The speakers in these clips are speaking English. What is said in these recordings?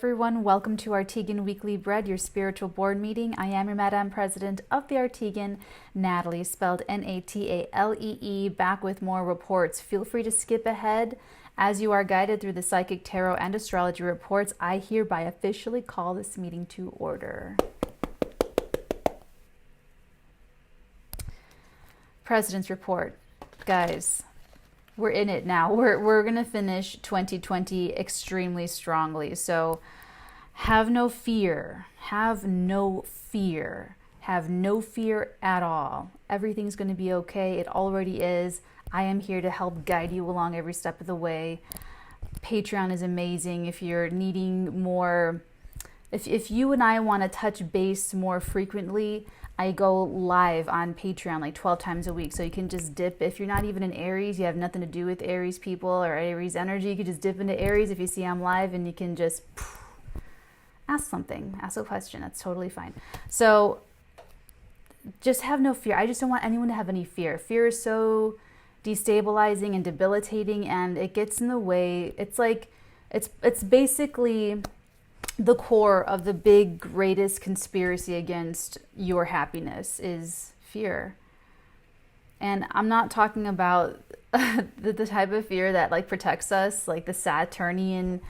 everyone. Welcome to Artesian Weekly Bread, your spiritual board meeting. I am your Madam President of the Artesian, Natalie, spelled Natalee, back with more reports. Feel free to skip ahead as you are guided through the psychic tarot and astrology reports. I hereby officially call this meeting to order. President's report. Guys, we're in it now. We're going to finish 2020 extremely strongly. So have no fear. Have no fear. Have no fear at all. Everything's going to be okay. It already is. I am here to help guide you along every step of the way. Patreon is amazing. If you're needing more, if you and I want to touch base more frequently, I go live on Patreon like 12 times a week. So you can just dip. If you're not even in Aries, you have nothing to do with Aries people or Aries energy, you can just dip into Aries if you see I'm live, and you can just ask something, ask a question. That's totally fine. So just have no fear. I just don't want anyone to have any fear. Fear is so destabilizing and debilitating, and it gets in the way. It's like, it's basically the core of the big, greatest conspiracy against your happiness is fear. And I'm not talking about the type of fear that like protects us, like the Saturnian,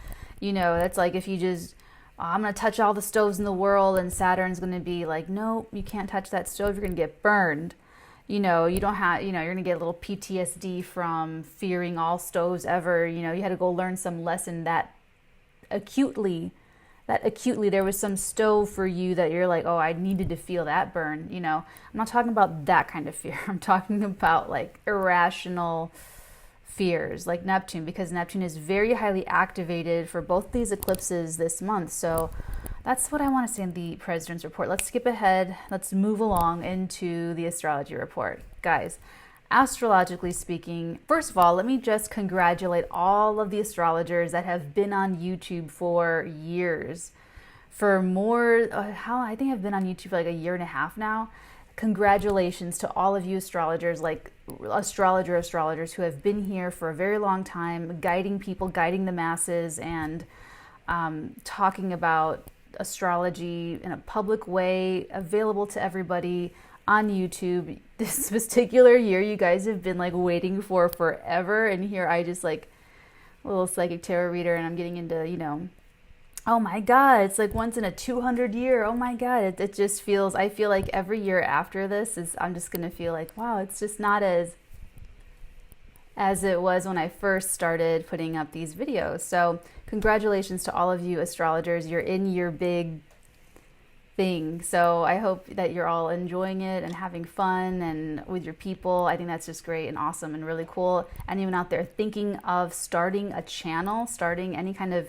that's like if you just, I'm going to touch all the stoves in the world, and Saturn's going to be like, no, you can't touch that stove, you're going to get burned. You don't have, you're going to get a little PTSD from fearing all stoves ever. You had to go learn some lesson that acutely there was some stove for you that you're like, oh, I needed to feel that burn. I'm not talking about that kind of fear. I'm talking about like irrational fears like Neptune, because Neptune is very highly activated for both these eclipses this month. So that's what I want to say in the President's report. Let's skip ahead. Let's move along into the astrology report. Guys, astrologically speaking, first of all, let me just congratulate all of the astrologers that have been on YouTube for years. For more, I think I've been on YouTube for like a year and a half now. Congratulations to all of you astrologers, like astrologers who have been here for a very long time, guiding people, guiding the masses, and talking about astrology in a public way, available to everybody on YouTube. This particular year, you guys have been like waiting for forever, and here I just like a little psychic tarot reader, and I'm getting into, oh my God, it's like once in a 200 year. Oh my God, it just feels, I feel like every year after this I'm just gonna feel like, wow, it's just not as it was when I first started putting up these videos. So congratulations to all of you astrologers. You're in your big thing. So I hope that you're all enjoying it and having fun and with your people. I think that's just great and awesome and really cool. Anyone out there thinking of starting a channel, starting any kind of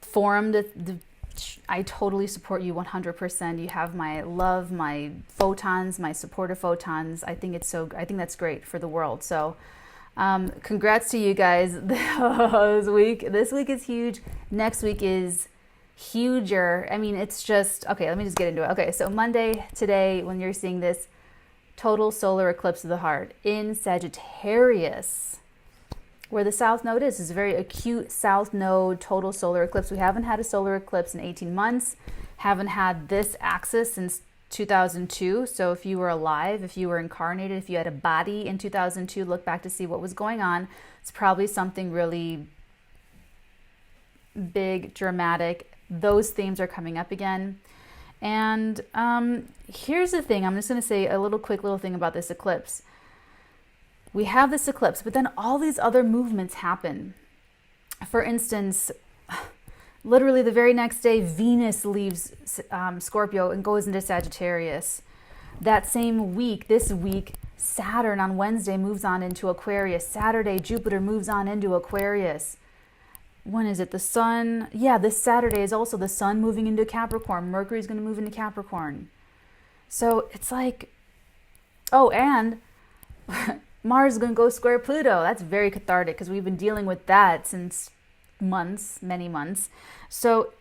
forum, I totally support you 100%. You have my love, my photons, my supportive photons. I think that's great for the world. So congrats to you guys. This week is huge. Next week is huger. I mean, it's just, okay, let me just get into it. Okay, so Monday, today, when you're seeing this, total solar eclipse of the heart in Sagittarius, where the South Node is a very acute South Node total solar eclipse. We haven't had a solar eclipse in 18 months, haven't had this axis since 2002. So if you were alive, if you were incarnated, if you had a body in 2002, look back to see what was going on. It's probably something really big, dramatic. Those themes are coming up again. And here's the thing. I'm just going to say a quick little thing about this eclipse. We have this eclipse, but then all these other movements happen. For instance, literally the very next day, Venus leaves Scorpio and goes into Sagittarius. That same week, this week, Saturn on Wednesday moves on into Aquarius. Saturday, Jupiter moves on into Aquarius. When is it? The sun? Yeah, this Saturday is also the sun moving into Capricorn. Mercury's going to move into Capricorn. So it's like, oh, and Mars is going to go square Pluto. That's very cathartic because we've been dealing with that since many months. So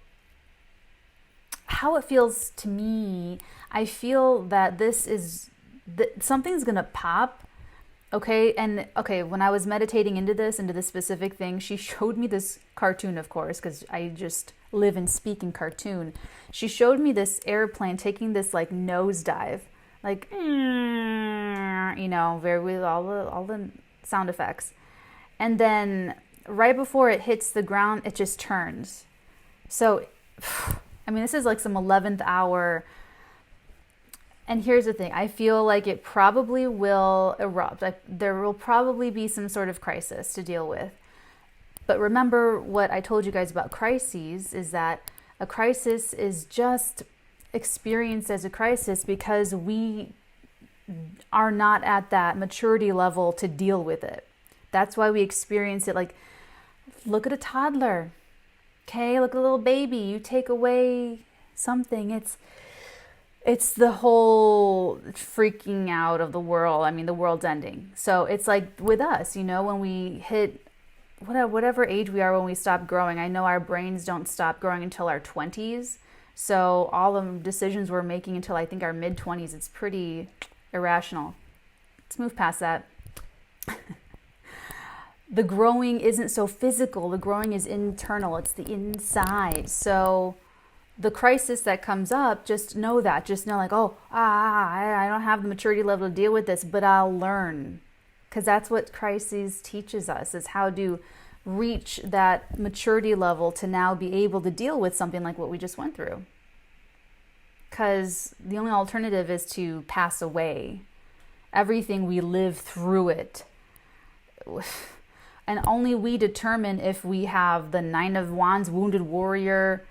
how it feels to me, I feel that something's going to pop Okay, and okay, when I was meditating into this specific thing, she showed me this cartoon, of course, because I just live and speak in cartoon. She showed me this airplane taking this like nosedive, like very with all the sound effects, and then right before it hits the ground, it just turns. So, I mean, this is like some 11th hour. And here's the thing, I feel like it probably will erupt. Like, there will probably be some sort of crisis to deal with. But remember what I told you guys about crises is that a crisis is just experienced as a crisis because we are not at that maturity level to deal with it. That's why we experience it. Like, look at a toddler. Okay, look at a little baby. You take away something, it's the whole freaking out of the world. I mean, the world's ending. So it's like with us, when we hit whatever age we are when we stop growing. I know our brains don't stop growing until our 20s. So all the decisions we're making until I think our mid-20s, it's pretty irrational. Let's move past that. The growing isn't so physical. The growing is internal. It's the inside. So the crisis that comes up, just know that. Just know like, I don't have the maturity level to deal with this, but I'll learn. Because that's what crises teaches us, is how to reach that maturity level to now be able to deal with something like what we just went through. Because the only alternative is to pass away. Everything we live through it. And only we determine if we have the Nine of Wands, Wounded Warrior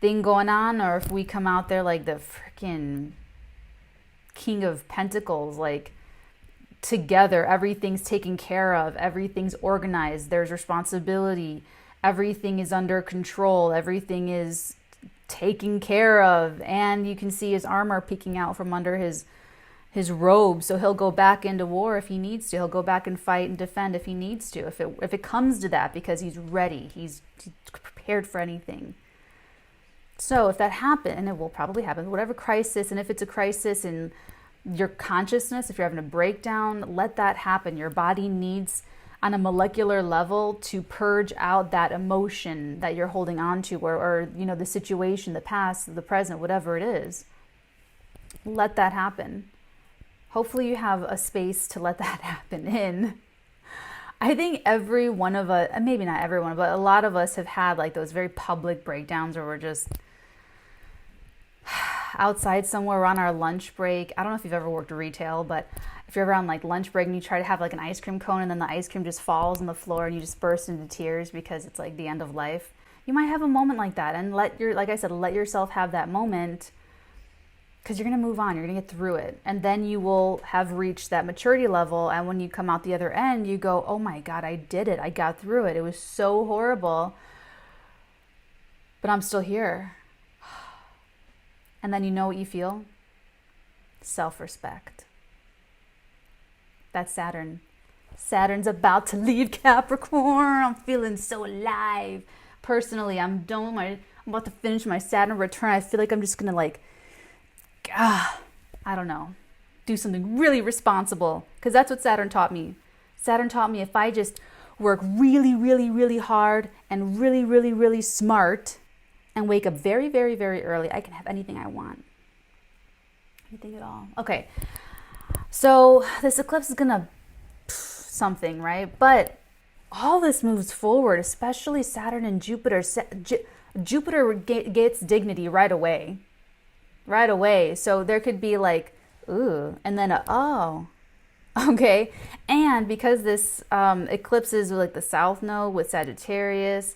thing going on, or if we come out there like the freaking King of Pentacles, like together, everything's taken care of, everything's organized, there's responsibility, everything is under control, everything is taken care of, and you can see his armor peeking out from under his robe, so he'll go back into war if he needs to. He'll go back and fight and defend if he needs to, if it comes to that, because he's ready, he's prepared for anything. So if that happens, and it will probably happen, whatever crisis, and if it's a crisis in your consciousness, if you're having a breakdown, let that happen. Your body needs, on a molecular level, to purge out that emotion that you're holding on to, or the situation, the past, the present, whatever it is. Let that happen. Hopefully you have a space to let that happen in. I think every one of us, maybe not everyone, but a lot of us have had like those very public breakdowns where we're just outside somewhere, we're on our lunch break. I don't know if you've ever worked retail, but if you're ever on like lunch break and you try to have like an ice cream cone and then the ice cream just falls on the floor and you just burst into tears because it's like the end of life. You might have a moment like that, and like I said, let yourself have that moment, because you're going to move on, you're going to get through it. And then you will have reached that maturity level. And when you come out the other end, you go, oh my God, I did it. I got through it. It was so horrible, but I'm still here. And then you know what you feel? Self-respect. That's Saturn. Saturn's about to leave Capricorn. I'm feeling so alive. Personally, I'm about to finish my Saturn return. I feel like I'm just going to I don't know, do something really responsible, because that's what Saturn taught me. Saturn taught me if I just work really, really, really hard and really, really, really smart and wake up very, very, very early, I can have anything I want. Anything at all. Okay, so this eclipse is gonna something, right? But all this moves forward, especially Saturn and Jupiter. Jupiter gets dignity right away. So there could be like, ooh, and then oh, okay. And because this eclipse is like the South Node with Sagittarius,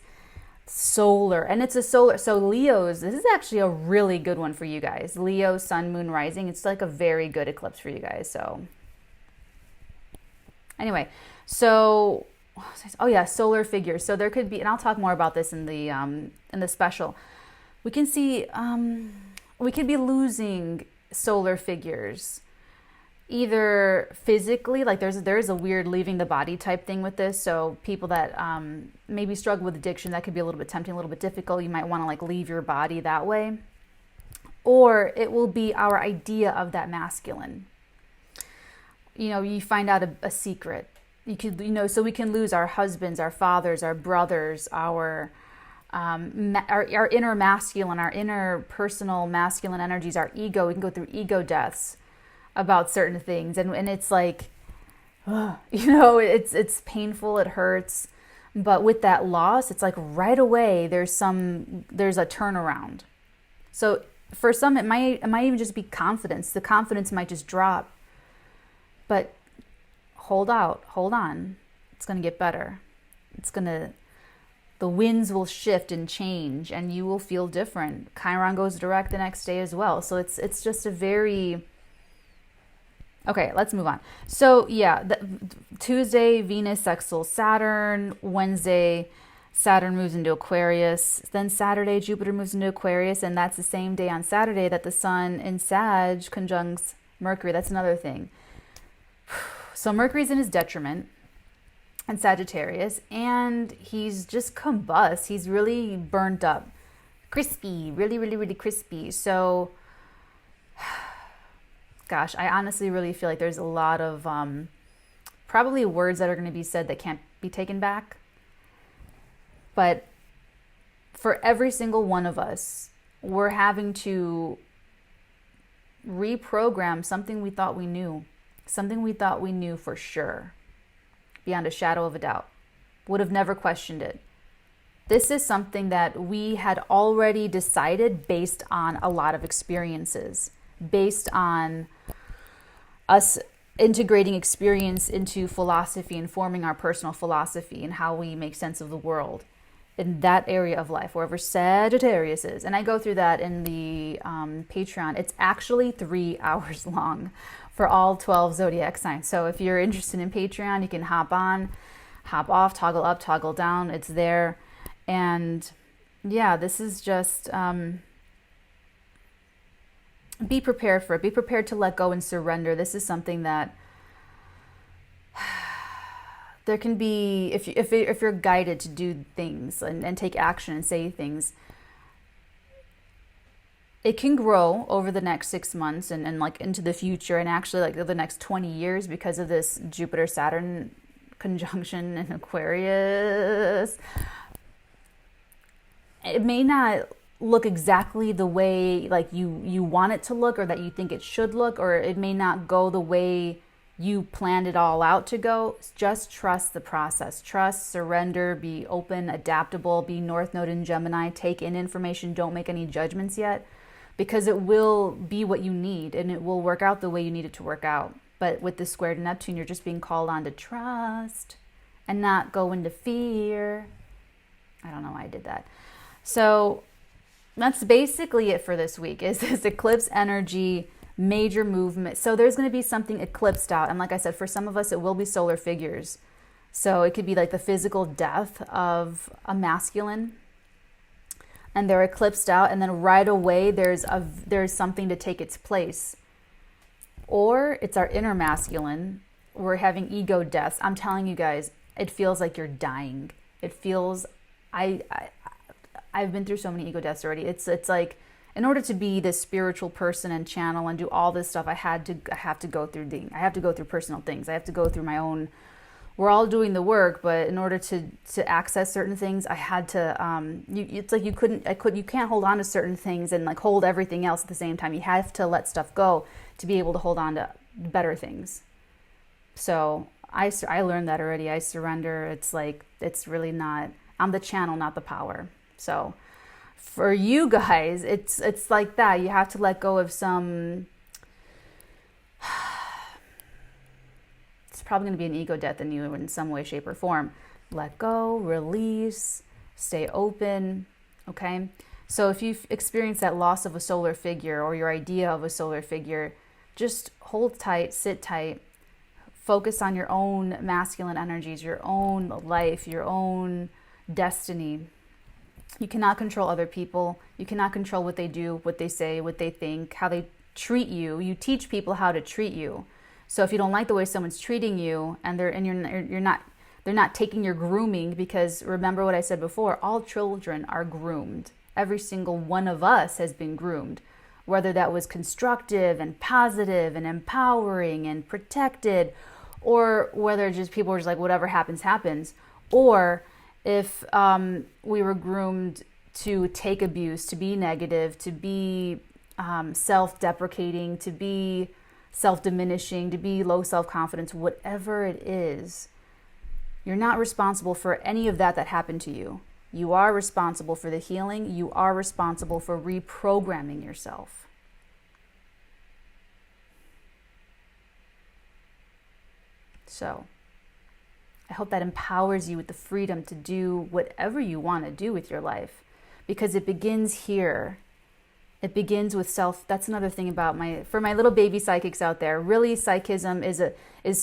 solar, and it's a solar, so Leo's, this is actually a really good one for you guys. Leo, Sun, Moon, Rising, it's like a very good eclipse for you guys. So anyway, so, oh yeah, solar figures. So there could be, and I'll talk more about this in the special. We can see, we could be losing solar figures, either physically, like there's a weird leaving the body type thing with this. So people that maybe struggle with addiction, that could be a little bit tempting, a little bit difficult. You might want to like leave your body that way. Or it will be our idea of that masculine. you find out a secret. You could, so we can lose our husbands, our fathers, our brothers, our inner masculine, our inner personal masculine energies, our ego. We can go through ego deaths about certain things, and it's like, it's painful, it hurts, but with that loss, it's like right away there's a turnaround. So for some, it might even just be confidence. The confidence might just drop, but hold on. It's gonna get better. The winds will shift and change, and you will feel different. Chiron goes direct the next day as well. So it's just a very... Okay, let's move on. So yeah, Tuesday, Venus sextiles Saturn. Wednesday, Saturn moves into Aquarius. Then Saturday, Jupiter moves into Aquarius, and that's the same day on Saturday that the Sun in Sag conjuncts Mercury. That's another thing. So Mercury's in his detriment and Sagittarius, and he's just combust. He's really burnt up, crispy, really, really, really crispy. So, gosh, I honestly really feel like there's a lot of probably words that are going to be said that can't be taken back. But for every single one of us, we're having to reprogram something we thought we knew, for sure, beyond a shadow of a doubt. Would have never questioned it. This is something that we had already decided based on a lot of experiences, based on us integrating experience into philosophy and forming our personal philosophy and how we make sense of the world in that area of life, wherever Sagittarius is. And I go through that in the Patreon. It's actually 3 hours long for all 12 zodiac signs. So if you're interested in Patreon, you can hop on, hop off, toggle up, toggle down. It's there. And yeah, this is just, be prepared for it. Be prepared to let go and surrender. This is something that there can be, if you're guided to do things and take action and say things, it can grow over the next 6 months and like into the future, and actually like the next 20 years because of this Jupiter-Saturn conjunction in Aquarius. It may not look exactly the way like you want it to look, or that you think it should look, or it may not go the way you planned it all out to go. Just trust the process. Trust, surrender, be open, adaptable, be North Node in Gemini, take in information, don't make any judgments yet, because it will be what you need and it will work out the way you need it to work out. But with the square to Neptune, you're just being called on to trust and not go into fear. I don't know why I did that. So that's basically it for this week, is this eclipse energy, major movement. So there's going to be something eclipsed out. And like I said, for some of us, it will be solar figures. So it could be like the physical death of a masculine, and they're eclipsed out, and then right away there's something to take its place. Or it's our inner masculine. We're having ego deaths. I'm telling you guys, it feels like you're dying. It feels, I've been through so many ego deaths already. It's like, in order to be this spiritual person and channel and do all this stuff, I have to go through personal things. I have to go through my own. We're all doing the work, but in order to access certain things, I had to. It's like you can't hold on to certain things and like hold everything else at the same time. You have to let stuff go to be able to hold on to better things. So I learned that already. I surrender. It's like, it's really not. I'm the channel, not the power. So for you guys, it's like that. You have to let go of some. It's probably going to be an ego death in you in some way, shape, or form. Let go, release, stay open. Okay. So if you've experienced that loss of a solar figure or your idea of a solar figure, just hold tight, sit tight, focus on your own masculine energies, your own life, your own destiny. You cannot control other people. You cannot control what they do, what they say, what they think, how they treat you. You teach people how to treat you. So if you don't like the way someone's treating you, and they're not taking your grooming, because remember what I said before, all children are groomed. Every single one of us has been groomed. whether that was constructive and positive and empowering and protected, or whether just people were just like, whatever happens, happens. Or if we were groomed to take abuse, to be negative, to be self-deprecating, to be self-diminishing, to be low self-confidence, whatever it is, you're not responsible for any of that happened to you. You are responsible for the healing. You are responsible for reprogramming yourself. So I hope that empowers you with the freedom to do whatever you want to do with your life, because it begins here. It begins with self. That's another thing about for my little baby psychics out there. Really, psychism is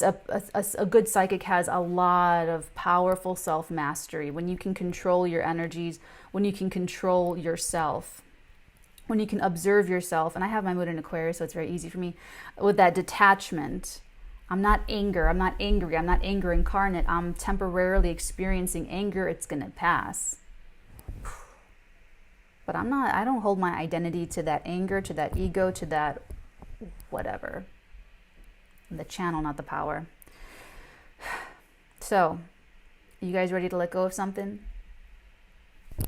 a good psychic has a lot of powerful self-mastery. When you can control your energies, when you can control yourself, when you can observe yourself. And I have my moon in Aquarius, so it's very easy for me with that detachment. I'm not anger. I'm not angry. I'm not anger incarnate. I'm temporarily experiencing anger. It's going to pass. But I don't hold my identity to that anger, to that ego, to that whatever. The channel, not the power. So, you guys ready to let go of something?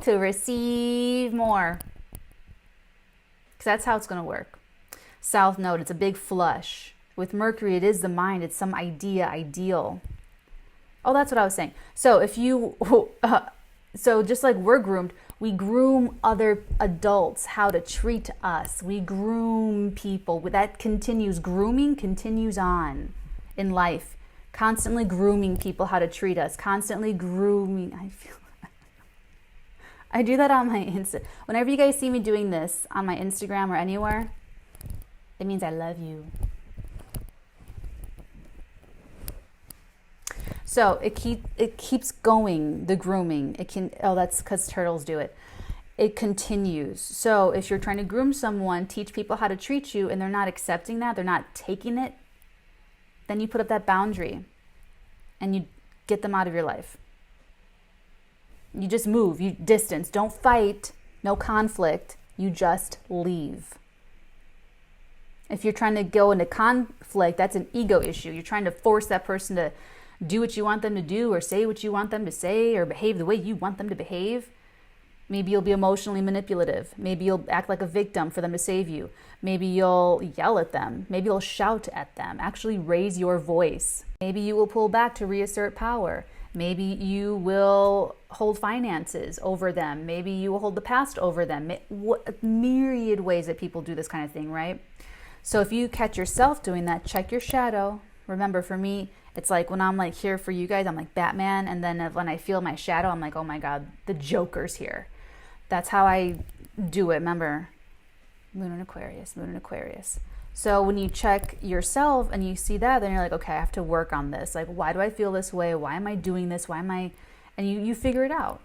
To receive more. Because that's how it's going to work. South Node, it's a big flush. With Mercury, it is the mind. It's some idea, ideal. Oh, that's what I was saying. So if you, so just like we're groomed, we groom other adults how to treat us. We groom people. That continues. Grooming continues on in life. Constantly grooming people how to treat us. Constantly grooming. I do that on my Insta. Whenever you guys see me doing this on my Instagram or anywhere, it means I love you. So it keeps going, the grooming. That's because turtles do it. It continues. So if you're trying to groom someone, teach people how to treat you, and they're not accepting that, they're not taking it, then you put up that boundary and you get them out of your life. You just move, you distance. Don't fight, no conflict. You just leave. If you're trying to go into conflict, that's an ego issue. You're trying to force that person to do what you want them to do, or say what you want them to say, or behave the way you want them to behave. Maybe you'll be emotionally manipulative. Maybe you'll act like a victim for them to save you. Maybe you'll yell at them. Maybe you'll shout at them. Actually raise your voice. Maybe you will pull back to reassert power. Maybe you will hold finances over them. Maybe you will hold the past over them. Myriad ways that people do this kind of thing, right? So if you catch yourself doing that, check your shadow. Remember, for me, it's like when I'm like here for you guys, I'm like Batman. And then when I feel my shadow, I'm like, oh my God, the Joker's here. That's how I do it. Remember, Moon in Aquarius, Moon in Aquarius. So when you check yourself and you see that, then you're like, okay, I have to work on this. Like, why do I feel this way? Why am I doing this? Why am I? And you figure it out.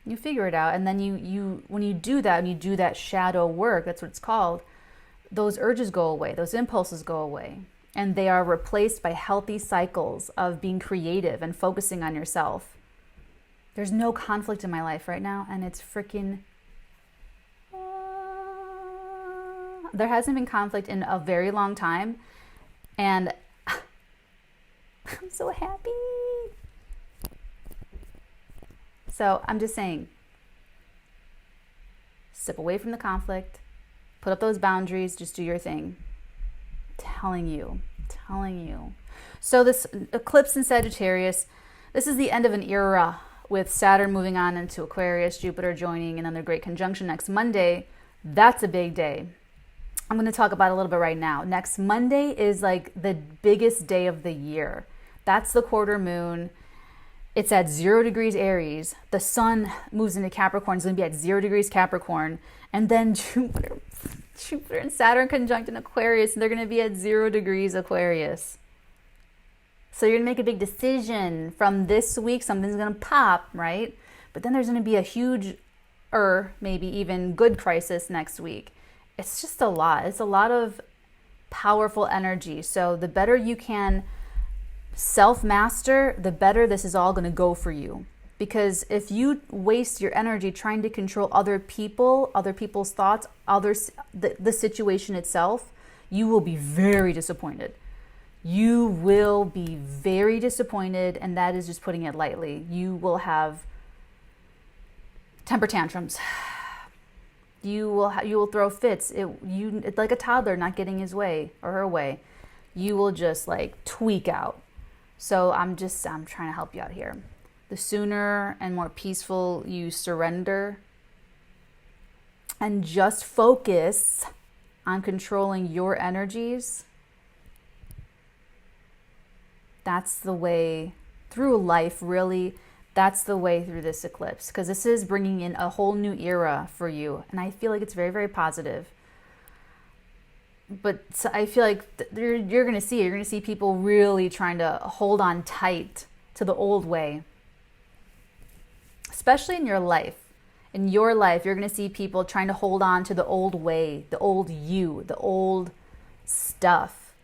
You figure it out. And then you when you do that, and you do that shadow work, that's what it's called, those urges go away. Those impulses go away. And they are replaced by healthy cycles of being creative and focusing on yourself. There's no conflict in my life right now, and it's freaking... there hasn't been conflict in a very long time, and I'm so happy. So I'm just saying, step away from the conflict, put up those boundaries, just do your thing. Telling you. So this eclipse in Sagittarius, this is the end of an era with Saturn moving on into Aquarius, Jupiter joining, and then the great conjunction next Monday. That's a big day. I'm going to talk about it a little bit right now. Next Monday is like the biggest day of the year. That's the quarter moon. It's at 0 degrees Aries. The sun moves into Capricorn. It's going to be at 0 degrees Capricorn. And then Jupiter and Saturn conjunct in Aquarius, and they're going to be at 0 degrees Aquarius. So you're going to make a big decision from this week. Something's going to pop, right? But then there's going to be a huge, or maybe even good crisis next week. It's just a lot. It's a lot of powerful energy. So the better you can self-master, the better this is all going to go for you. Because if you waste your energy trying to control other people, other people's thoughts, the situation itself, you will be very disappointed. You will be very disappointed, and that is just putting it lightly. You will have temper tantrums. You will throw fits. It's like a toddler not getting his way or her way. You will just like tweak out. So I'm trying to help you out here. The sooner and more peaceful you surrender and just focus on controlling your energies, that's the way through life, really. That's the way through this eclipse, because this is bringing in a whole new era for you. And I feel like it's very, very positive. But so I feel like you're going to see it. You're going to see people really trying to hold on tight to the old way. Especially in your life. In your life, you're going to see people trying to hold on to the old way, the old you, the old stuff.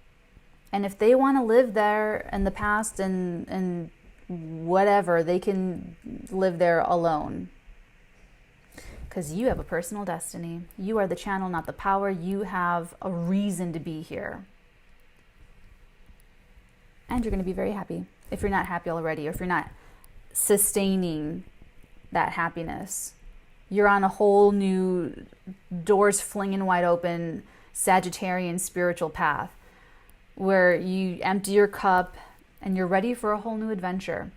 And if they want to live there in the past and whatever, they can live there alone. Because you have a personal destiny. You are the channel, not the power. You have a reason to be here. And you're going to be very happy. If you're not happy already, or if you're not sustaining that happiness, you're on a whole new, doors flinging wide open, Sagittarian spiritual path, where you empty your cup and you're ready for a whole new adventure.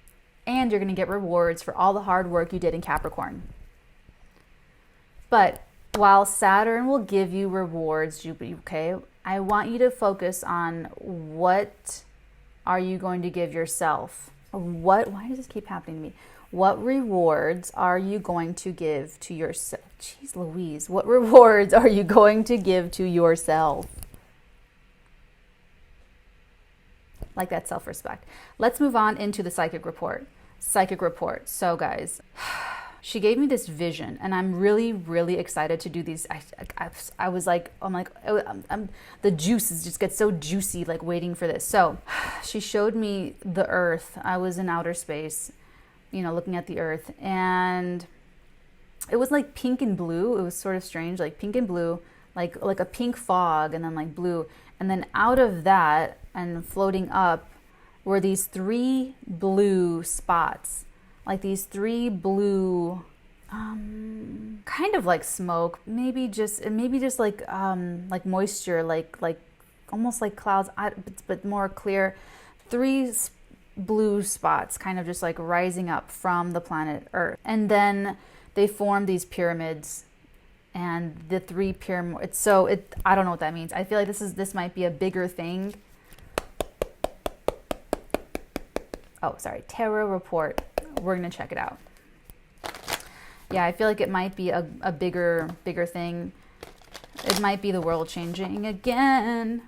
And you're going to get rewards for all the hard work you did in Capricorn. But while Saturn will give you rewards, okay, I want you to focus on what are you going to give yourself? Why does this keep happening to me? What rewards are you going to give to yourself? Jeez Louise, what rewards are you going to give to yourself? Like that self-respect. Let's move on into the psychic report. Psychic report. So guys, she gave me this vision, and I'm really, really excited to do these. I was like, the juices just get so juicy, like waiting for this. So she showed me the earth. I was in outer space, looking at the earth, and it was like pink and blue. It was sort of strange, like pink and blue, like a pink fog, and then like blue. And then out of that and floating up were these 3 blue spots. Like these 3 blue, kind of like smoke, maybe just like moisture, like almost like clouds, but more clear. 3 blue spots, kind of just like rising up from the planet Earth, and then they form these pyramids, and the 3 pyramids. I don't know what that means. I feel like this might be a bigger thing. Oh, sorry, tarot report. We're going to check it out. Yeah, I feel like it might be a bigger thing. It might be the world changing again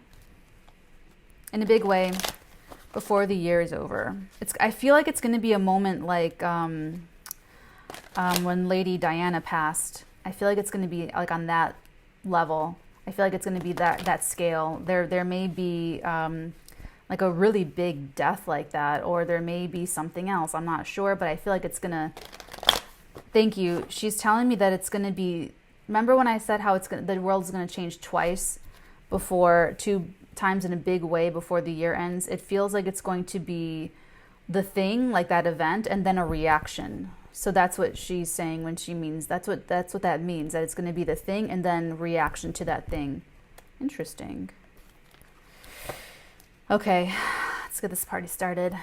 in a big way before the year is over. I feel like it's going to be a moment like when Lady Diana passed. I feel like it's going to be like on that level. I feel like it's going to be that scale. There may be like a really big death like that, or there may be something else. I'm not sure, but I feel like it's gonna. Thank you. She's telling me that it's gonna be. Remember when I said how the world's gonna change twice, 2 times in a big way before the year ends? It feels like it's going to be the thing, like that event, and then a reaction. So that's what she's saying when she means that's what that means. That it's gonna be the thing and then reaction to that thing. Interesting. Okay, let's get this party started.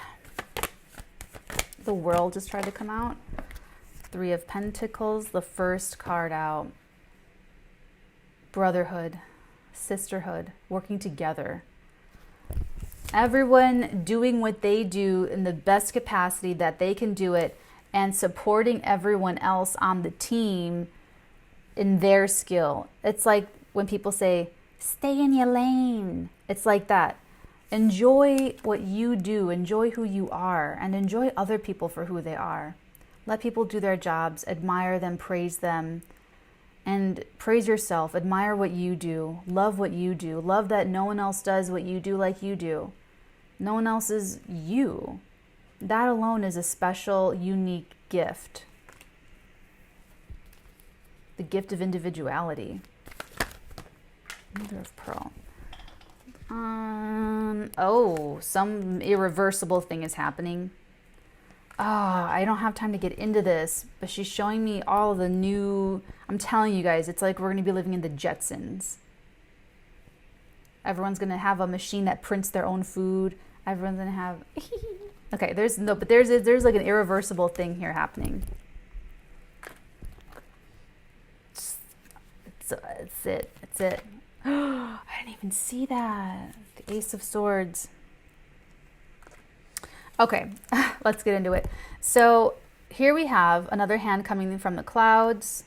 The World just tried to come out. 3 of Pentacles, the first card out. Brotherhood, sisterhood, working together. Everyone doing what they do in the best capacity that they can do it, and supporting everyone else on the team in their skill. It's like when people say, stay in your lane. It's like that. Enjoy what you do, enjoy who you are, and enjoy other people for who they are. Let people do their jobs, admire them, praise them, and praise yourself. Admire what you do, love what you do, love that no one else does what you do like you do. No one else is you. That alone is a special, unique gift. The gift of individuality. Mother of Pearl. Oh, some irreversible thing is happening. I don't have time to get into this, but she's showing me all the new... I'm telling you guys, it's like we're going to be living in the Jetsons. Everyone's going to have a machine that prints their own food. Everyone's going to have... Okay, there's like an irreversible thing here happening. It's it. I didn't even see that. The Ace of Swords. Okay, let's get into it. So here we have another hand coming from the clouds,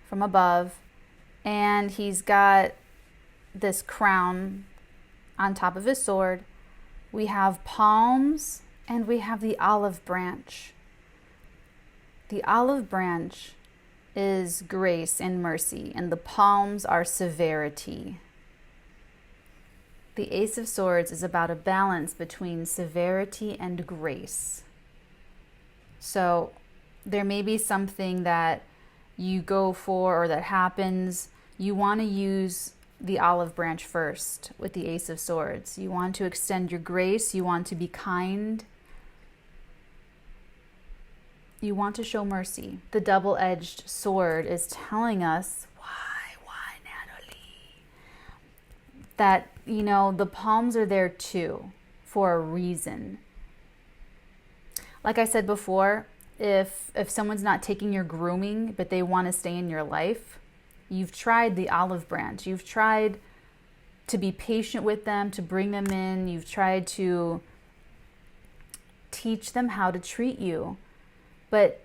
from above, and he's got this crown on top of his sword. We have palms, and we have the olive branch. The olive branch is grace and mercy, and the palms are severity. The Ace of Swords is about a balance between severity and grace. So there may be something that you go for or that happens. You want to use the olive branch first with the Ace of Swords. You want to extend your grace. You want to be kind. You want to show mercy. The double-edged sword is telling us, why, Natalie? That, you know, the palms are there too, for a reason. Like I said before, if someone's not taking your grooming, but they want to stay in your life, you've tried the olive branch. You've tried to be patient with them, to bring them in. You've tried to teach them how to treat you. But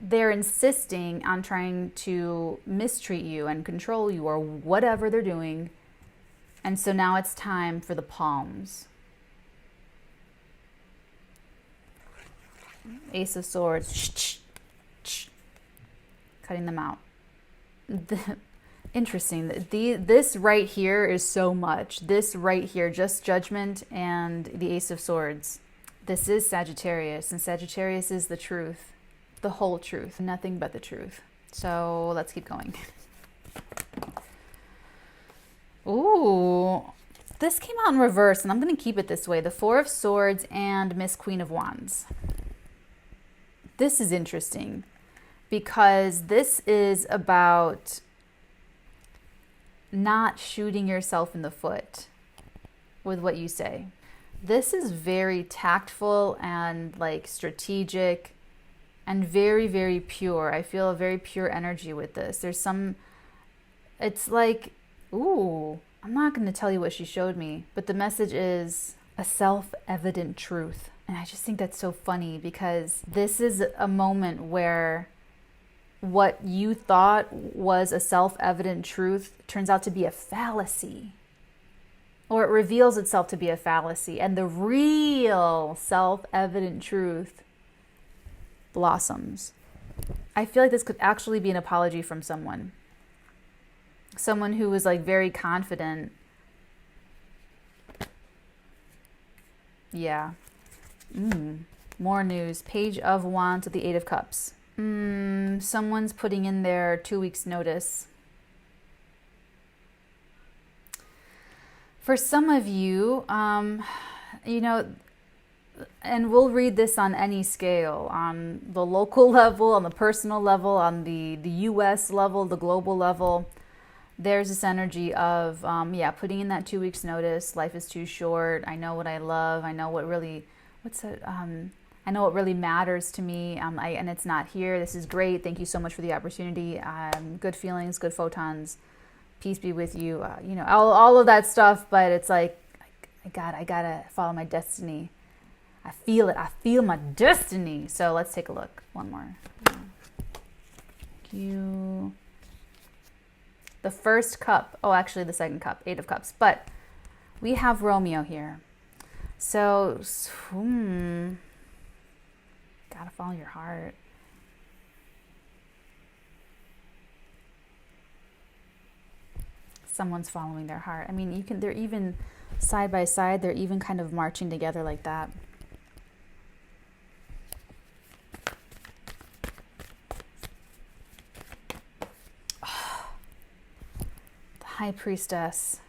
they're insisting on trying to mistreat you and control you or whatever they're doing. And so now it's time for the palms. Ace of Swords. Cutting them out. Interesting. This right here is so much. This right here, just Judgment and the Ace of Swords. This is Sagittarius, and Sagittarius is the truth. The whole truth. Nothing but the truth. So let's keep going. Ooh. This came out in reverse, and I'm going to keep it this way. The Four of Swords and Miss Queen of Wands. This is interesting because this is about not shooting yourself in the foot with what you say. This is very tactful and like strategic and very, very pure. I feel a very pure energy with this. There's some, it's like, ooh, I'm not going to tell you what she showed me, but the message is a self-evident truth. And I just think that's so funny because this is a moment where what you thought was a self-evident truth turns out to be a fallacy. Or it reveals itself to be a fallacy. And the real self-evident truth blossoms. I feel like this could actually be an apology from someone. Someone who was like very confident. Yeah. More news. Page of Wands with the Eight of Cups. Someone's putting in their 2 weeks notice. For some of you, you know, and we'll read this on any scale, on the local level, on the personal level, on the US level, the global level. There's this energy of, putting in that 2 weeks notice. Life is too short. I know what I love. I know what really, I know what really matters to me, and it's not here. This is great. Thank you so much for the opportunity. Good feelings, good photons. Peace be with you. You know, all of that stuff. But it's like, I gotta follow my destiny. I feel it. I feel my destiny. So let's take a look. One more. Thank you. The first cup. Oh, actually, the second cup. Eight of Cups. But we have Romeo here. So, gotta follow your heart. Someone's following their heart. I mean, they're even side by side, they're even kind of marching together like that. High Priestess.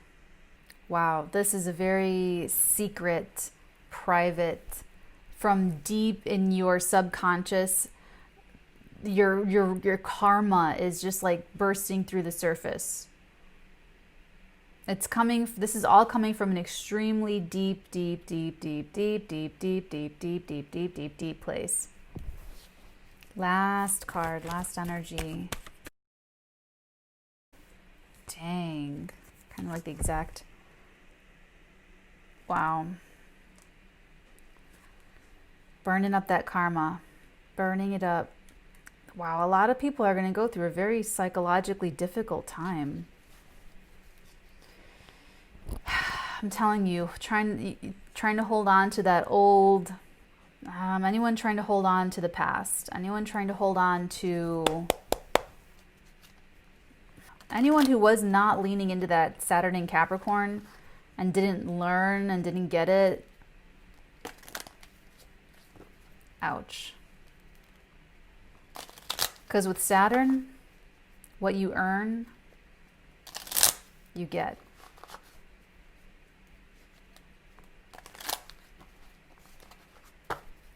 Wow, this is a very secret, private, from deep in your subconscious. Your karma is just like bursting through the surface. It's coming, this is all coming from an extremely deep place. Last card, last energy. Dang. Kind of like the exact. Wow. Burning up that karma. Burning it up. Wow, a lot of people are going to go through a very psychologically difficult time. I'm telling you, trying to hold on to that old, anyone trying to hold on to the past, anyone trying to hold on to, anyone who was not leaning into that Saturn in Capricorn and didn't learn and didn't get it. Ouch. Because with Saturn, what you earn, you get.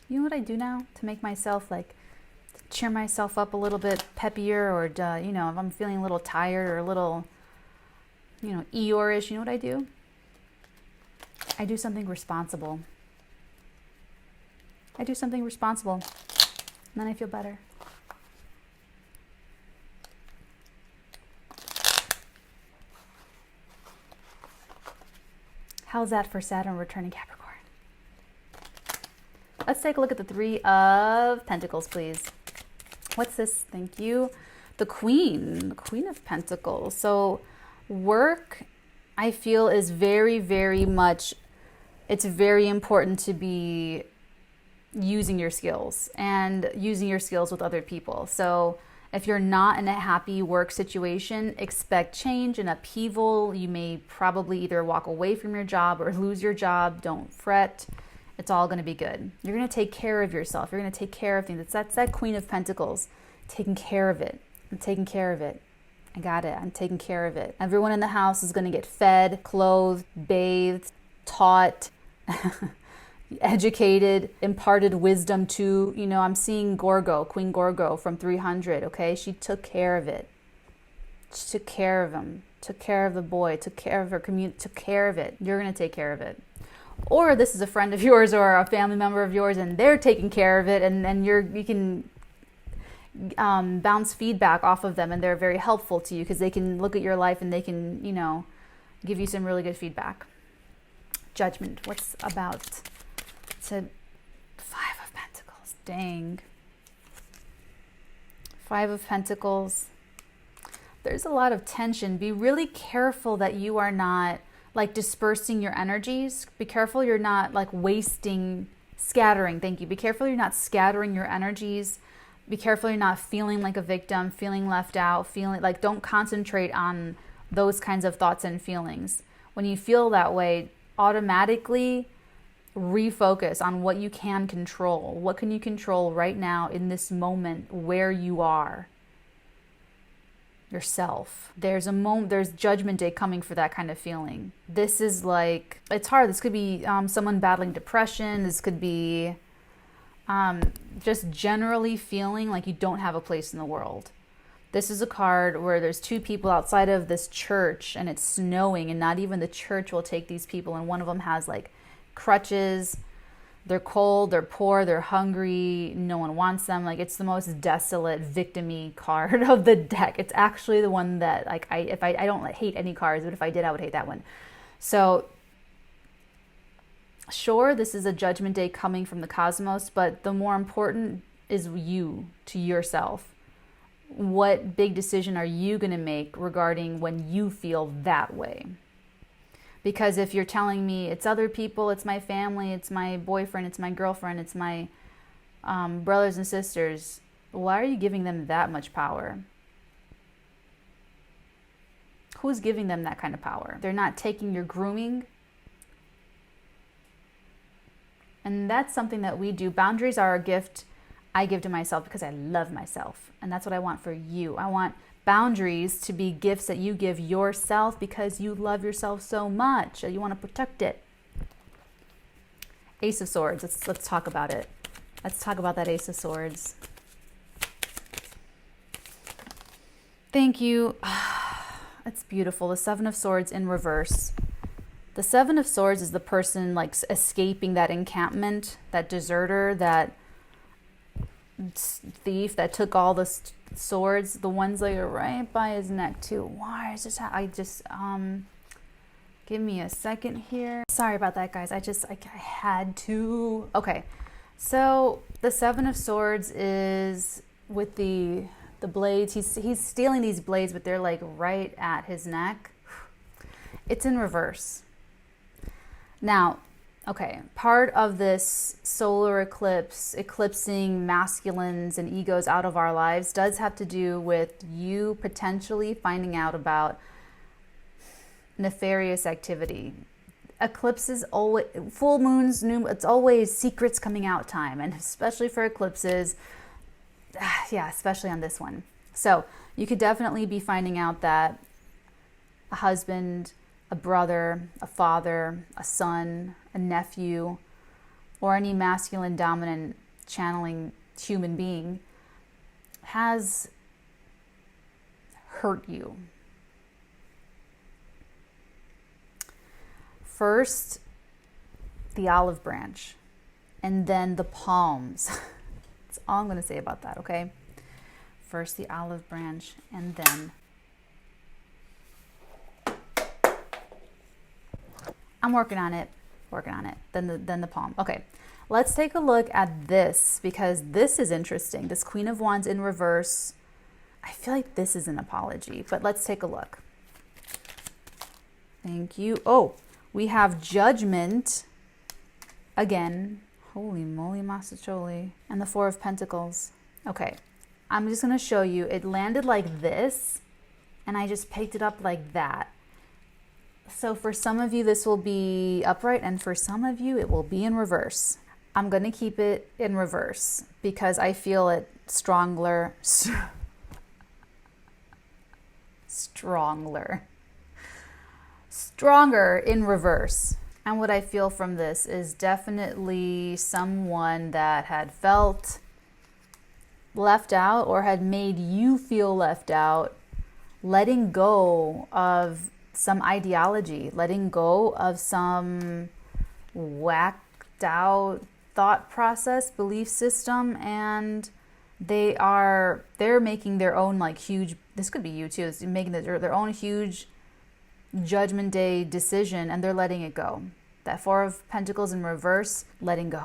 You know what I do now to make myself like cheer myself up a little bit peppier, or you know, if I'm feeling a little tired or a little, you know, Eeyore-ish, you know what I do? I do something responsible. I do something responsible, and then I feel better. How's that for Saturn returning Capricorn? Let's take a look at the Three of Pentacles, please. What's this? Thank you. The Queen of Pentacles. So work, I feel, is very, very much, it's very important to be using your skills and using your skills with other people. So if you're not in a happy work situation, expect change and upheaval. You may probably either walk away from your job or lose your job. Don't fret. It's all going to be good. You're going to take care of yourself. You're going to take care of things. That's that Queen of Pentacles. Taking care of it. I'm taking care of it. I got it. I'm taking care of it. Everyone in the house is going to get fed, clothed, bathed, taught, educated, imparted wisdom to. You know, I'm seeing Gorgo, Queen Gorgo from 300, okay? She took care of it. She took care of him. Took care of the boy. Took care of her community. Took care of it. You're going to take care of it. Or this is a friend of yours or a family member of yours and they're taking care of it, and then you can bounce feedback off of them, and they're very helpful to you because they can look at your life and they can, you know, give you some really good feedback. Judgment. What's about? It's a Five of Pentacles. Dang. Five of Pentacles. There's a lot of tension. Be really careful that you are not like dispersing your energies. Be careful you're not like scattering. Thank you. Be careful you're not scattering your energies. Be careful you're not feeling like a victim, feeling left out, feeling like, don't concentrate on those kinds of thoughts and feelings. When you feel that way, automatically refocus on what you can control. What can you control right now in this moment where you are? Yourself. There's a moment, there's Judgment Day coming for that kind of feeling. This is like, it's hard. This could be someone battling depression. This could be just generally feeling like you don't have a place in the world. This is a card where there's two people outside of this church and it's snowing, and not even the church will take these people, and one of them has like crutches. They're cold, they're poor, they're hungry, no one wants them. Like, it's the most desolate, victim-y card of the deck. It's actually the one that, like, I don't hate any cards, but if I did, I would hate that one. So, sure, this is a Judgment Day coming from the cosmos, but the more important is you, to yourself. What big decision are you going to make regarding when you feel that way? Because if you're telling me it's other people, it's my family, it's my boyfriend, it's my girlfriend, it's my brothers and sisters, why are you giving them that much power? Who's giving them that kind of power? They're not taking your grooming. And that's something that we do. Boundaries are a gift I give to myself because I love myself. And that's what I want for you. I want boundaries to be gifts that you give yourself because you love yourself so much. You want to protect it. Ace of Swords. Let's talk about it. Let's talk about that Ace of Swords. Thank you. It's beautiful. The Seven of Swords in reverse. The Seven of Swords is the person like escaping that encampment, that deserter, that thief that took all the swords. The ones that are right by his neck too. Why is this? I just give me a second here. Sorry about that, guys. I had to. Okay, so the Seven of Swords is with the blades. He's stealing these blades, but they're like right at his neck. It's in reverse. Now, okay, part of this solar eclipse, eclipsing masculines and egos out of our lives, does have to do with you potentially finding out about nefarious activity. Eclipses, always, full moons, it's always secrets coming out time, and especially for eclipses, yeah, especially on this one. So you could definitely be finding out that a husband, a brother, a father, a son, a nephew, or any masculine dominant channeling human being has hurt you. First, the olive branch, and then the palms. That's all I'm going to say about that, okay? First the olive branch, and then I'm working on it. Then the palm. Okay, let's take a look at this, because this is interesting. This Queen of Wands in reverse. I feel like this is an apology, but let's take a look. Thank you. Oh, we have Judgment again. Holy moly, Masacholi. And the Four of Pentacles. Okay, I'm just going to show you. It landed like this, and I just picked it up like that. So for some of you, this will be upright, and for some of you, it will be in reverse. I'm going to keep it in reverse because I feel it stronger in reverse. And what I feel from this is definitely someone that had felt left out or had made you feel left out, letting go of some ideology, letting go of some whacked out thought process, belief system, and they're making their own like huge, this could be you too, it's making their own huge Judgment Day decision, and they're letting it go. That Four of Pentacles in reverse, letting go.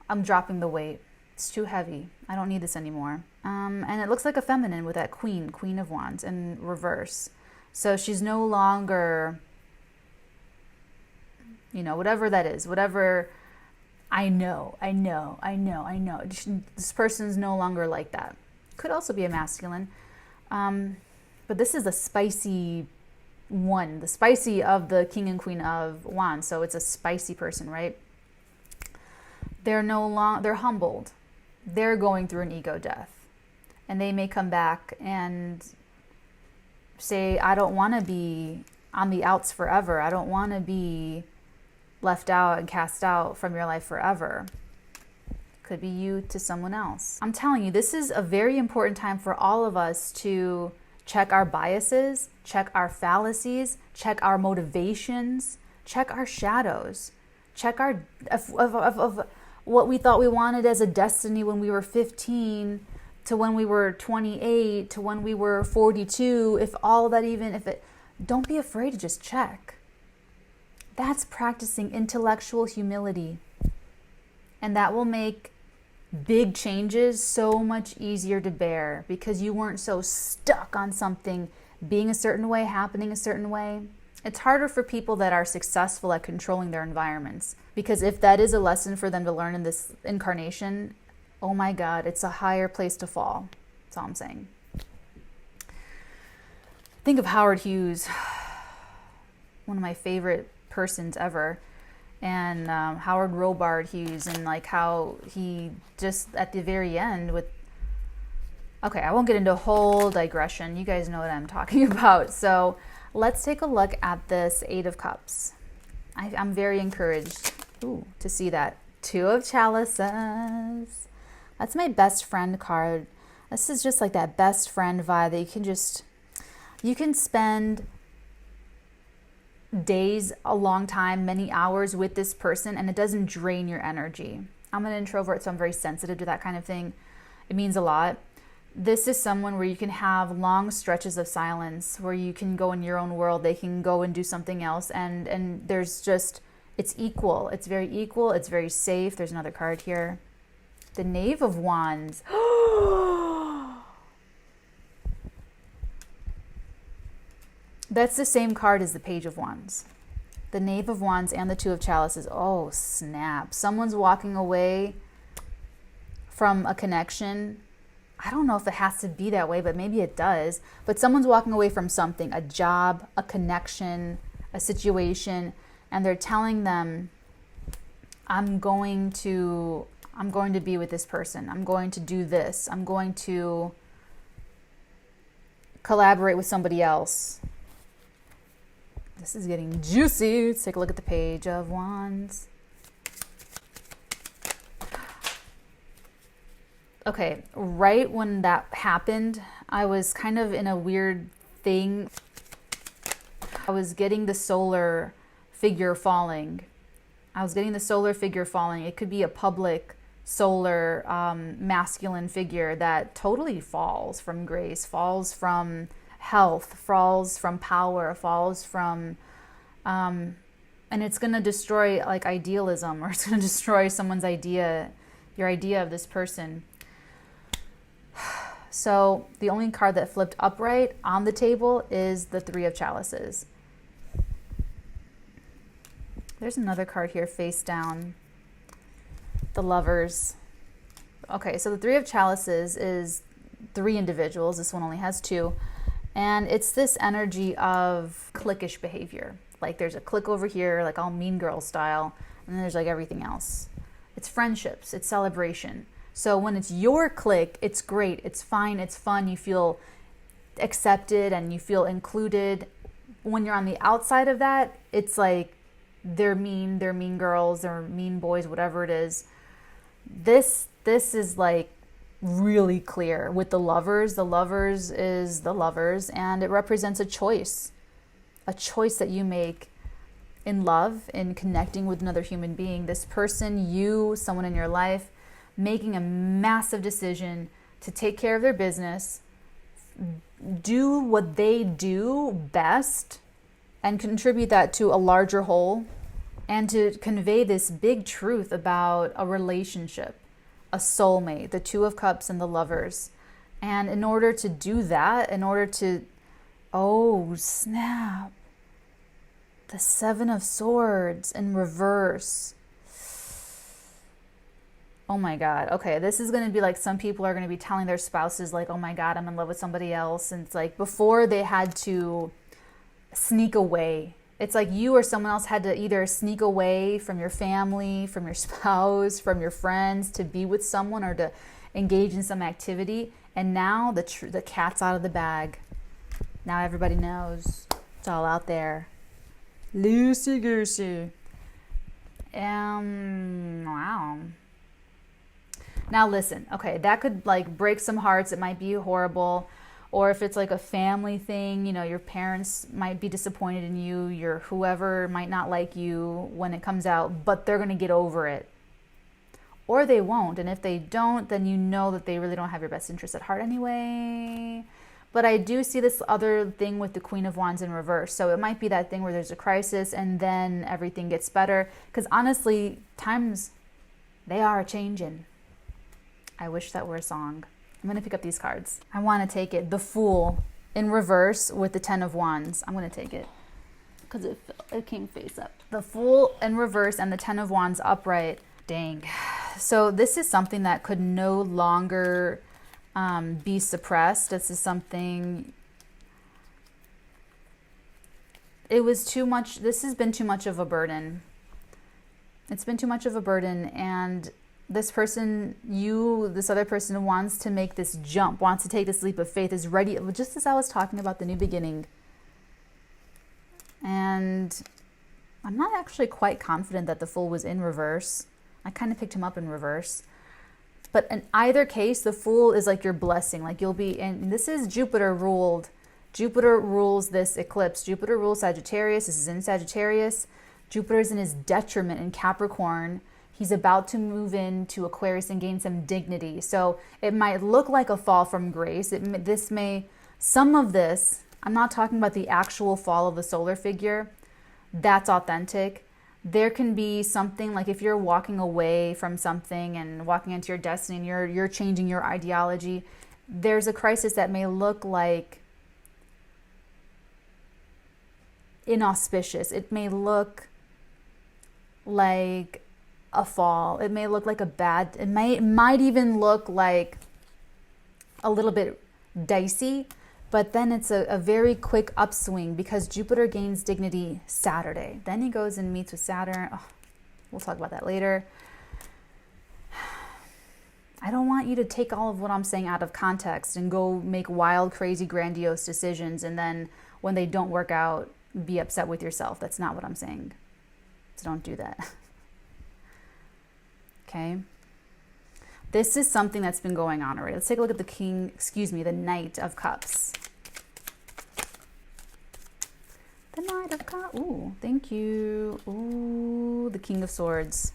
I'm dropping the weight. It's too heavy. I don't need this anymore. And it looks like a feminine with that Queen of Wands in reverse. So she's no longer, whatever that is, whatever, I know. This person's no longer like that. Could also be a masculine. But this is the spicy one, the spicy of the King and Queen of Wands. So it's a spicy person, right? They're humbled. They're going through an ego death. And they may come back and say, I don't want to be on the outs forever. I don't want to be left out and cast out from your life forever. Could be you to someone else. I'm telling you, this is a very important time for all of us to check our biases, check our fallacies, check our motivations, check our shadows, check our of what we thought we wanted as a destiny when we were 15 to when we were 28 to when we were 42. Don't be afraid to just check. That's practicing intellectual humility. And that will make big changes so much easier to bear because you weren't so stuck on something being a certain way, happening a certain way. It's harder for people that are successful at controlling their environments, because if that is a lesson for them to learn in this incarnation, oh my God, it's a higher place to fall. That's all I'm saying. Think of Howard Hughes, one of my favorite persons ever. and Howard Robart Hughes, and like how he just at the very end with, okay, I won't get into a whole digression. You guys know what I'm talking about. So let's take a look at this Eight of Cups. I'm very encouraged to see that. Two of Chalices. That's my best friend card. This is just like that best friend vibe that you can spend days, a long time, many hours with this person, and it doesn't drain your energy. I'm an introvert, so I'm very sensitive to that kind of thing. It means a lot. This is someone where you can have long stretches of silence, where you can go in your own world, they can go and do something else, and there's just, it's equal. It's very equal. It's very safe. There's another card here. The Knave of Wands. That's the same card as the Page of Wands. The Knave of Wands and the Two of Chalices. Oh, snap. Someone's walking away from a connection. I don't know if it has to be that way, but maybe it does. But someone's walking away from something, a job, a connection, a situation, and they're telling them, I'm going to be with this person. I'm going to do this. I'm going to collaborate with somebody else. This is getting juicy. Let's take a look at the Page of Wands. Okay, right when that happened, I was kind of in a weird thing. I was getting the solar figure falling. It could be a public solar masculine figure that totally falls from grace, falls from health, falls from power, falls from, and it's going to destroy like idealism, or it's going to destroy someone's idea, your idea of this person. So the only card that flipped upright on the table is the Three of Chalices. There's another card here face down. The Lovers. Okay, so the Three of Chalices is 3 individuals. This one only has 2. And it's this energy of cliquish behavior. Like there's a clique over here, like all Mean Girl style, and then there's like everything else. It's friendships, it's celebration. So when it's your clique, it's great, it's fine, it's fun, you feel accepted and you feel included. When you're on the outside of that, it's like they're mean girls, they're mean boys, whatever it is. This is like really clear with the Lovers. The Lovers is the Lovers, and it represents a choice that you make in love, in connecting with another human being. This person, you, someone in your life, making a massive decision to take care of their business, do what they do best, and contribute that to a larger whole, and to convey this big truth about a relationship, a soulmate, the Two of Cups and the Lovers. And in order to do that, oh snap, the Seven of Swords in reverse. Oh my God. Okay, this is going to be like, some people are going to be telling their spouses like, oh my God, I'm in love with somebody else. And it's like before they had to sneak away. It's like you or someone else had to either sneak away from your family, from your spouse, from your friends to be with someone or to engage in some activity. And now the cat's out of the bag. Now everybody knows. It's all out there. Loosey goosey. Wow. Now listen, okay, that could like break some hearts. It might be horrible. Or if it's like a family thing, you know, your parents might be disappointed in you, your whoever might not like you when it comes out, but they're going to get over it. Or they won't. And if they don't, then you know that they really don't have your best interest at heart anyway. But I do see this other thing with the Queen of Wands in reverse. So it might be that thing where there's a crisis and then everything gets better. Because honestly, times, they are changing. I wish that were a song. I'm going to pick up these cards. I want to take it. The Fool in reverse with the Ten of Wands. I'm going to take it because it came face up. The Fool in reverse and the Ten of Wands upright. Dang. So this is something that could no longer be suppressed. This is something, it was too much. This has been too much of a burden. It's been too much of a burden, and this other person wants to make this jump, wants to take this leap of faith, is ready, just as I was talking about the new beginning. And I'm not actually quite confident that the Fool was in reverse. I kind of picked him up in reverse. But in either case, the Fool is like your blessing. Like you'll be, and this is Jupiter ruled. Jupiter rules this eclipse. Jupiter rules Sagittarius. This is in Sagittarius. Jupiter is in his detriment in Capricorn. He's about to move into Aquarius and gain some dignity. So it might look like a fall from grace. Some of this, I'm not talking about the actual fall of the solar figure. That's authentic. There can be something like if you're walking away from something and walking into your destiny and you're changing your ideology, there's a crisis that may look like inauspicious. It may look like a fall. It may look like it might even look like a little bit dicey, but then it's a very quick upswing because Jupiter gains dignity Saturday. Then he goes and meets with Saturn. Oh, we'll talk about that later. I don't want you to take all of what I'm saying out of context and go make wild, crazy, grandiose decisions, and then when they don't work out, be upset with yourself. That's not what I'm saying. So don't do that. Okay. This is something that's been going on already. Let's take a look at the Knight of Cups. The Knight of Cups. Ooh, thank you. Ooh, the King of Swords.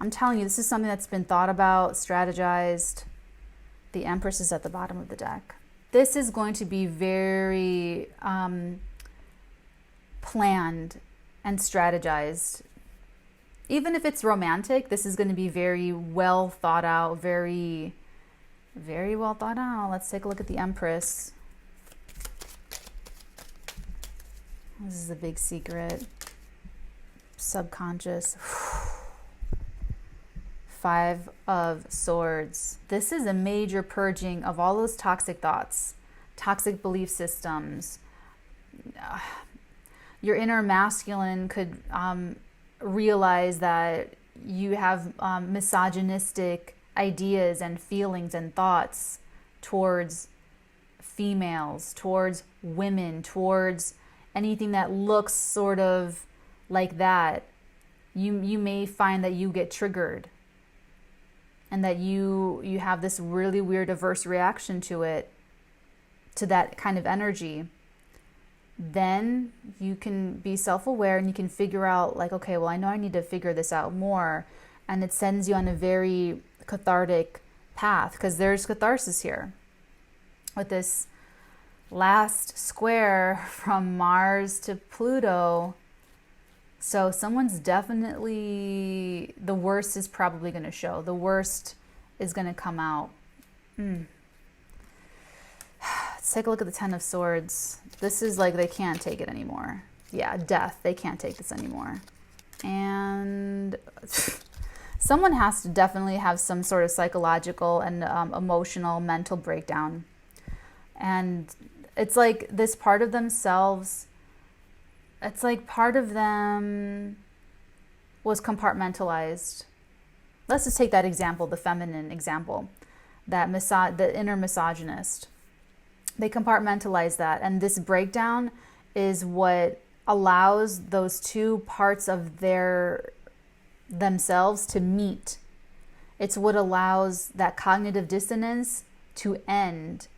I'm telling you, this is something that's been thought about, strategized. The Empress is at the bottom of the deck. This is going to be very planned and strategized. Even if it's romantic, this is going to be very well thought out, very, very well thought out. Let's take a look at the Empress. This is a big secret. Subconscious. 5 of Swords. This is a major purging of all those toxic thoughts, toxic belief systems. Your inner masculine could realize that you have misogynistic ideas and feelings and thoughts towards females, towards women, towards anything that looks sort of like that. You may find that you get triggered and that you have this really weird adverse reaction to that kind of energy. Then you can be self-aware and you can figure out like, okay, well, I know I need to figure this out more. And it sends you on a very cathartic path because there's catharsis here with this last square from Mars to Pluto. So someone's definitely, the worst is probably going to show. The worst is going to come out. Let's take a look at the 10 of Swords. This is like they can't take it anymore. Yeah, death. They can't take this anymore. And someone has to definitely have some sort of psychological and emotional, mental breakdown. And it's like this part of themselves, it's like part of them was compartmentalized. Let's just take that example, the feminine example, the inner misogynist. They compartmentalize that, and this breakdown is what allows those two parts of themselves to meet. It's what allows that cognitive dissonance to end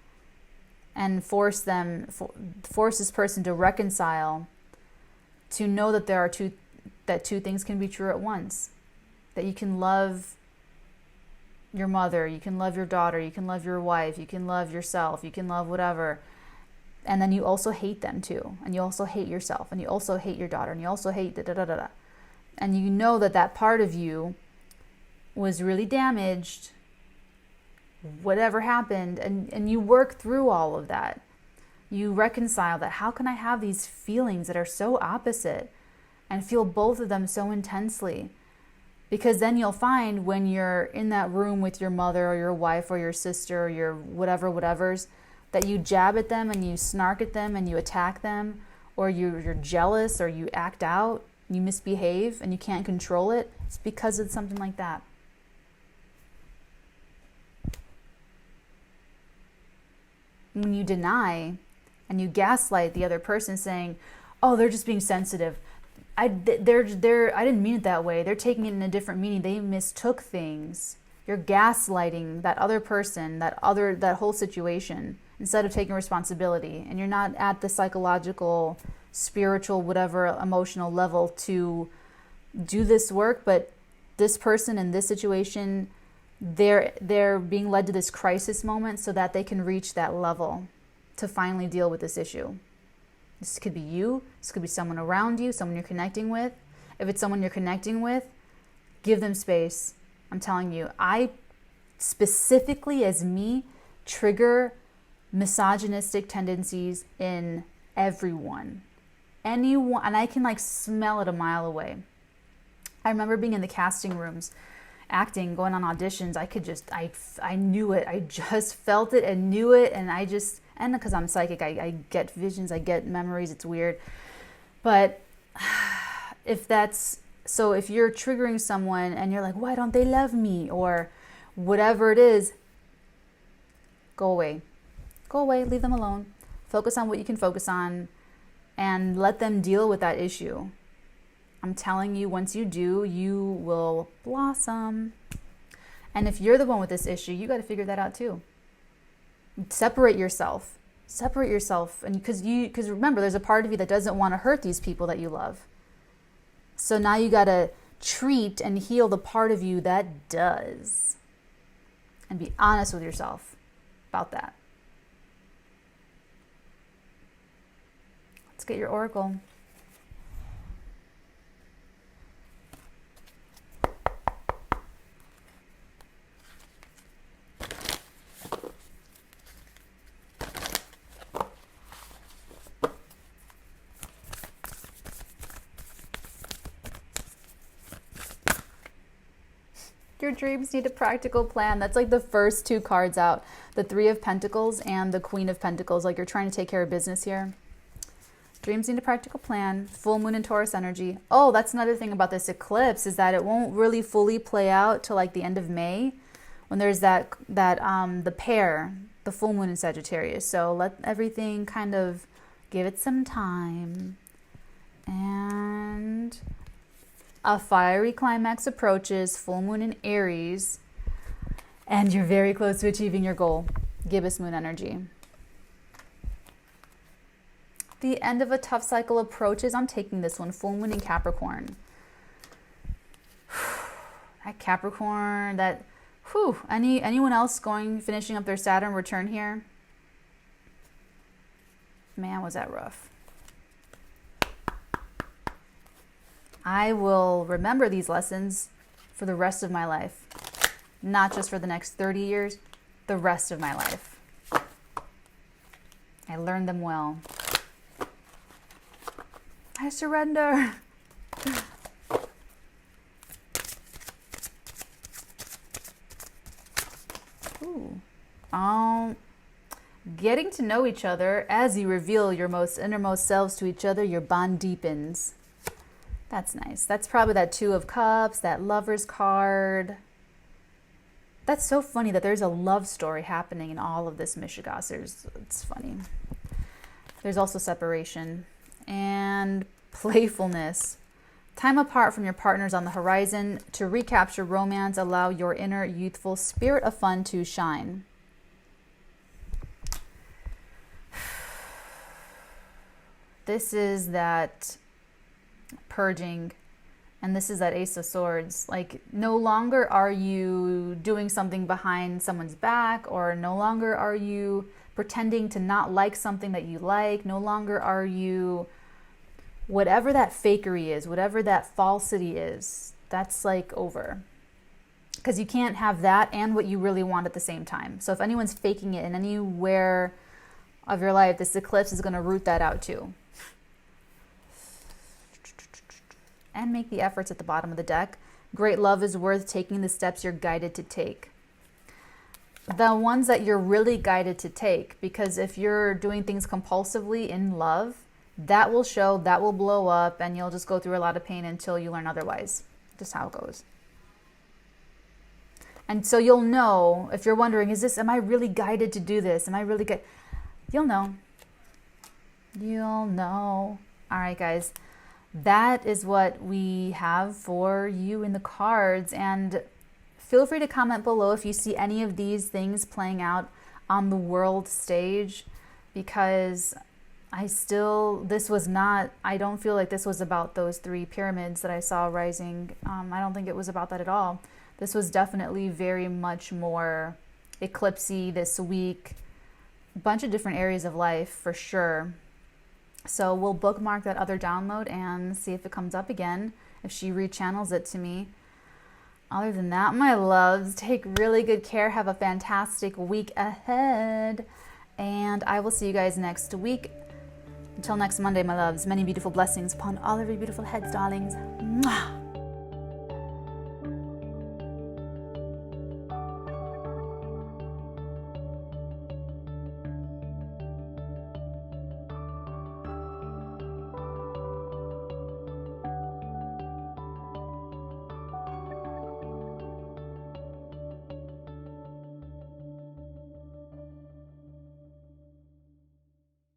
and force this person to reconcile, to know that two things can be true at once. That you can love your mother, you can love your daughter, you can love your wife, you can love yourself, you can love whatever. And then you also hate them too. And you also hate yourself, and you also hate your daughter, and you also hate da-da-da-da-da. And you know that part of you was really damaged, whatever happened, and you work through all of that. You reconcile that. How can I have these feelings that are so opposite and feel both of them so intensely? Because then you'll find when you're in that room with your mother or your wife or your sister or your whatevers, that you jab at them and you snark at them and you attack them, or you're jealous or you act out. you misbehave and you can't control it, it's because of something like that. When you deny and you gaslight the other person saying, oh, they're just being sensitive. I didn't mean it that way. They're taking it in a different meaning. They mistook things. You're gaslighting that other person, that whole situation, instead of taking responsibility. And you're not at the psychological, spiritual, whatever emotional level to do this work. But this person in this situation, they're being led to this crisis moment so that they can reach that level to finally deal with this issue. This could be you. This could be someone around you, someone you're connecting with. If it's someone you're connecting with, give them space. I'm telling you, I specifically, as me, trigger misogynistic tendencies in everyone. Anyone, and I can like smell it a mile away. I remember being in the casting rooms, acting, going on auditions. I knew it. I just felt it and knew it. And because I'm psychic, I get visions, I get memories. It's weird. But if you're triggering someone and you're like, why don't they love me? Or whatever it is, go away. Go away, leave them alone. Focus on what you can focus on and let them deal with that issue. I'm telling you, once you do, you will blossom. And if you're the one with this issue, you got to figure that out too. Separate yourself. And because remember, there's a part of you that doesn't want to hurt these people that you love. So now you got to treat and heal the part of you that does. And be honest with yourself about that. Let's get your oracle. Your dreams need a practical plan. That's like the first two cards out. The Three of Pentacles and the Queen of Pentacles. Like you're trying to take care of business here. Dreams need a practical plan. Full moon in Taurus energy. Oh, that's another thing about this eclipse is that it won't really fully play out till like the end of May when there's the pair, the full moon in Sagittarius. So let everything kind of give it some time. And a fiery climax approaches, full moon in Aries, and you're very close to achieving your goal. Gibbous moon energy. The end of a tough cycle approaches. I'm taking this one, full moon in Capricorn. That Capricorn, anyone else finishing up their Saturn return here? Man, was that rough. I will remember these lessons for the rest of my life. Not just for the next 30 years, the rest of my life. I learned them well. I surrender. Ooh. Getting to know each other as you reveal your most innermost selves to each other, your bond deepens. That's nice. That's probably that Two of Cups, that Lover's card. That's so funny that there's a love story happening in all of this, Mishigas. It's funny. There's also separation and playfulness. Time apart from your partners on the horizon to recapture romance. Allow your inner youthful spirit of fun to shine. This is that purging, and this is that Ace of Swords. Like, no longer are you doing something behind someone's back, or no longer are you pretending to not like something that you like. No longer are you, whatever that fakery is, whatever that falsity is, that's like over. Because you can't have that and what you really want at the same time. So if anyone's faking it in anywhere of your life, this eclipse is going to root that out too. And make the efforts at the bottom of the deck. Great love is worth taking the steps you're guided to take. The ones that you're really guided to take, because if you're doing things compulsively in love, that will show, that will blow up, and you'll just go through a lot of pain until you learn otherwise. Just how it goes. And so you'll know, if you're wondering, am I really guided to do this? Am I really good? You'll know. You'll know. All right, guys. That is what we have for you in the cards. And feel free to comment below if you see any of these things playing out on the world stage, because I don't feel like this was about those 3 pyramids that I saw rising. I don't think it was about that at all. This was definitely very much more eclipsey this week. A bunch of different areas of life for sure. So we'll bookmark that other download and see if it comes up again, if she rechannels it to me. Other than that, my loves, take really good care. Have a fantastic week ahead. And I will see you guys next week. Until next Monday, my loves, many beautiful blessings upon all of your beautiful heads, darlings. Mwah!